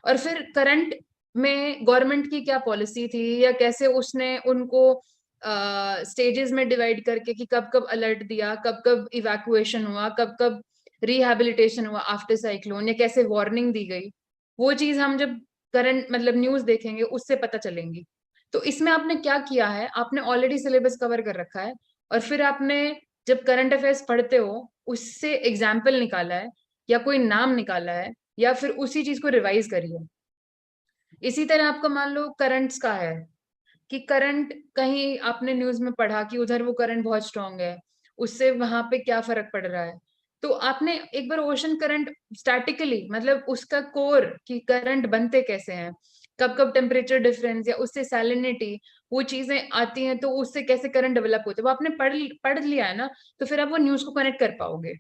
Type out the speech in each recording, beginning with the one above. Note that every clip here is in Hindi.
और फिर करंट में गवर्नमेंट की क्या पॉलिसी थी, या कैसे उसने उनको स्टेजेस में डिवाइड करके कि कब कब अलर्ट दिया, कब कब इवैक्यूएशन हुआ, कब कब रिहैबिलिटेशन हुआ आफ्टर साइक्लोन, या कैसे वार्निंग दी गई, वो चीज हम जब करंट मतलब न्यूज देखेंगे उससे पता चलेंगी। तो इसमें आपने क्या किया है, आपने ऑलरेडी सिलेबस कवर कर रखा है, और फिर आपने जब करंट अफेयर्स पढ़ते हो उससे एग्जाम्पल निकाला है, या कोई नाम निकाला है, या फिर उसी चीज को रिवाइज करी है। इसी तरह आपका मान लो करंट्स का है, कि करंट कहीं आपने न्यूज में पढ़ा कि उधर वो करंट बहुत स्ट्रांग है, उससे वहां पे क्या फर्क पड़ रहा है। तो आपने एक बार ओशन करंट स्टैटिकली मतलब उसका कोर कि करंट बनते कैसे हैं, कब कब टेम्परेचर डिफरेंस या उससे सैलिनिटी वो चीजें आती हैं, तो उससे कैसे करंट डेवलप होते हैं, वो आपने पढ़ लिया है ना, तो फिर आप वो न्यूज को कनेक्ट कर पाओगे,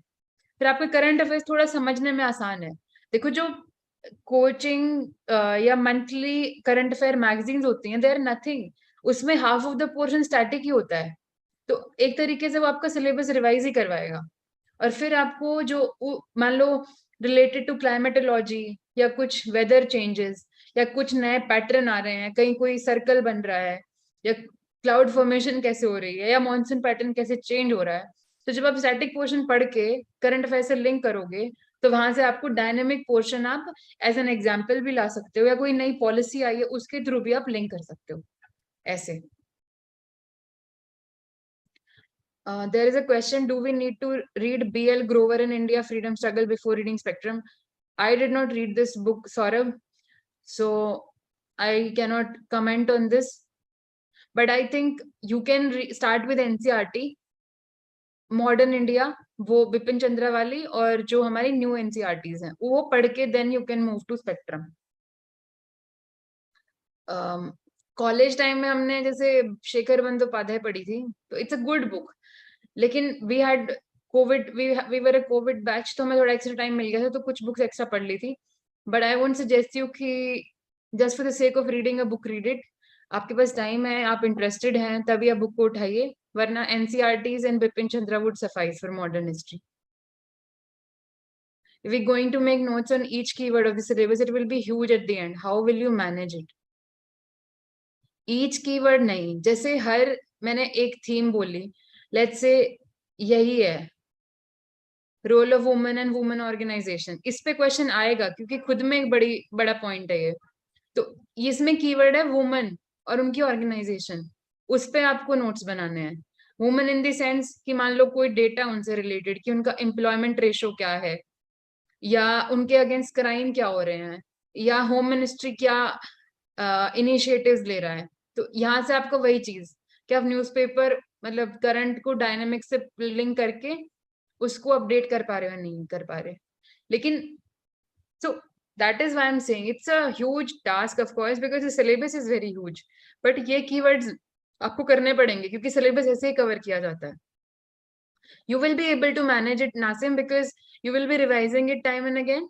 फिर आपके करंट अफेयर्स थोड़ा समझने में आसान है। देखो जो कोचिंग या मंथली करंट अफेयर मैगजीन्स होती हैं, दे आर नथिंग, उसमें half of the portion static ही होता है। तो एक तरीके से वो आपका सिलेबस रिवाइज ही करवाएगा, और फिर आपको जो मान लो रिलेटेड टू क्लाइमेटोलॉजी या कुछ वेदर चेंजेस या कुछ नए पैटर्न आ रहे हैं, कहीं कोई सर्कल बन रहा है, या क्लाउड फॉर्मेशन कैसे हो रही है, या मॉनसून पैटर्न कैसे चेंज हो रहा है, तो जब आप स्टैटिक पोर्शन पढ़ के करंट अफेयर से लिंक करोगे, तो वहां से आपको डायनेमिक पोर्शन आप एज एन एग्जाम्पल भी ला सकते हो, या कोई नई पॉलिसी आई है उसके थ्रू भी आप लिंक कर सकते हो ऐसे। There is a question, do we need to read B.L. Grover in India Freedom Struggle before reading Spectrum? I did not read this book, Saurabh, so I cannot comment on this. But I think you can start with NCRT, Modern India, वो बिपिन चंद्रा वाली, और जो हमारी न्यू एनसीआरटीज हैं वो पढ़ के then you can move to Spectrum. College time में हमने जैसे शेखर बंदोपाध्याय पढ़ी थी, तो इट्स अ गुड बुक, लेकिन we had Covid, we were a Covid batch, तो हमें थोड़ा एक्स्ट्रा टाइम मिल गया था, तो कुछ बुक्स एक्स्ट्रा पढ़ ली थी। But I won't suggest you कि just for the sake of reading a book read it. आपके पास टाइम है, आप इंटरेस्टेड हैं, तभी आप बुक को उठाइए, वरना NCERTs and Bipin Chandra would suffice for modern history. If we're going to make notes on each keyword of the syllabus, it will be huge at the end. How will you manage it? Each keyword नहीं, जैसे हर मैंने एक थीम बोली, लेट्स से यही है role of women and women organisation, इस पे क्वेश्चन आएगा क्योंकि खुद में एक बड़ा पॉइंट है ये। तो इसमें कीवर्ड है वुमेन और उनकी ऑर्गेनाइजेशन, उस पे आपको नोट्स बनाने हैं। वुमेन इन द सेंस कि मान लो कोई डेटा उनसे रिलेटेड कि उनका एम्प्लॉयमेंट रेशो क्या है, या उनके अगेंस्ट क्राइम क्या हो रहे हैं, या होम मिनिस्ट्री क्या इनिशिएटिव्स ले रहा है। तो यहाँ से आपको वही चीज कि आप न्यूज़पेपर मतलब करंट को डायनेमिक से लिंक करके उसको अपडेट कर पा रहे हो या नहीं कर पा रहे। लेकिन so that is why I'm saying it's a huge task of course because the syllabus is very huge, but ये keywords आपको करने पड़ेंगे क्योंकि syllabus ऐसे ही कवर किया जाता है। You will be able to manage it Nasim because you will be revising it time and again,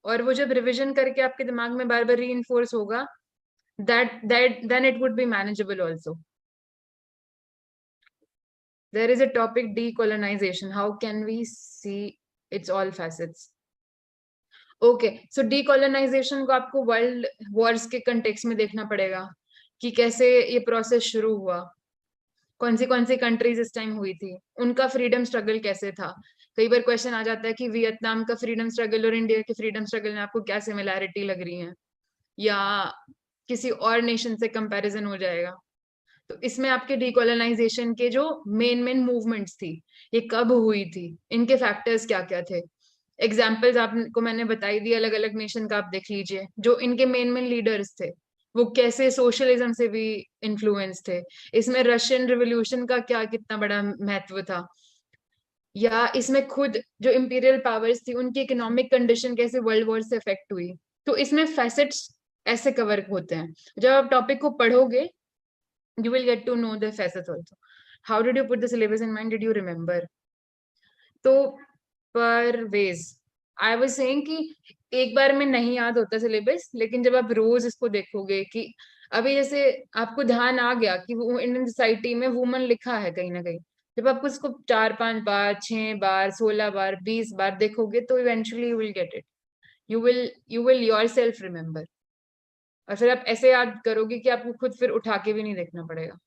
और वो जब रिविजन करके आपके दिमाग में बार बार रीइंफोर्स होगा, that then it would be manageable also. There is a topic decolonization, how can we see its all facets? Okay, so decolonisation को आपको वर्ल्ड वॉर्स के कंटेक्स्ट में देखना पड़ेगा कि कैसे ये प्रोसेस शुरू हुआ, कौन सी कंट्रीज इस टाइम हुई थी, उनका फ्रीडम स्ट्रगल कैसे था। कई बार क्वेश्चन आ जाता है कि वियतनाम का फ्रीडम स्ट्रगल और इंडिया के फ्रीडम स्ट्रगल में आपको क्या सिमिलैरिटी लग रही है, या किसी और नेशन से कंपैरिजन हो जाएगा। तो इसमें आपके डीकोलोनाइजेशन के जो मेन मूवमेंट्स थी, ये कब हुई थी, इनके फैक्टर्स क्या क्या थे, एग्जाम्पल्स आपको मैंने बताई दी अलग अलग नेशन का, आप देख लीजिए जो इनके मेन लीडर्स थे वो कैसे सोशलिज्म से भी इन्फ्लुएंस थे, इसमें रशियन रिवॉल्यूशन का क्या कितना बड़ा महत्व था, या इसमें खुद जो इंपीरियल पावर्स थी उनकी इकोनॉमिक कंडीशन कैसे वर्ल्ड वॉर से इफेक्ट हुई। तो इसमें फैसेट्स ऐसे कवर होते हैं, जब आप टॉपिक को पढ़ोगे you will get to know the facets also. How did you put the syllabus in mind? Did you remember? तो परवेज आई वाज सेइंग कि एक बार में नहीं याद होता सिलेबस, लेकिन जब आप रोज इसको देखोगे कि अभी जैसे आपको ध्यान आ गया कि वो इंडियन सोसाइटी में वुमन लिखा है कहीं ना कहीं, जब आप उसको 4-5 बार 6 बार 16 बार 20 बार देखोगे तो eventually you will get it. You will yourself remember. और फिर आप ऐसे याद करोगे कि आपको खुद फिर उठा के भी नहीं देखना पड़ेगा।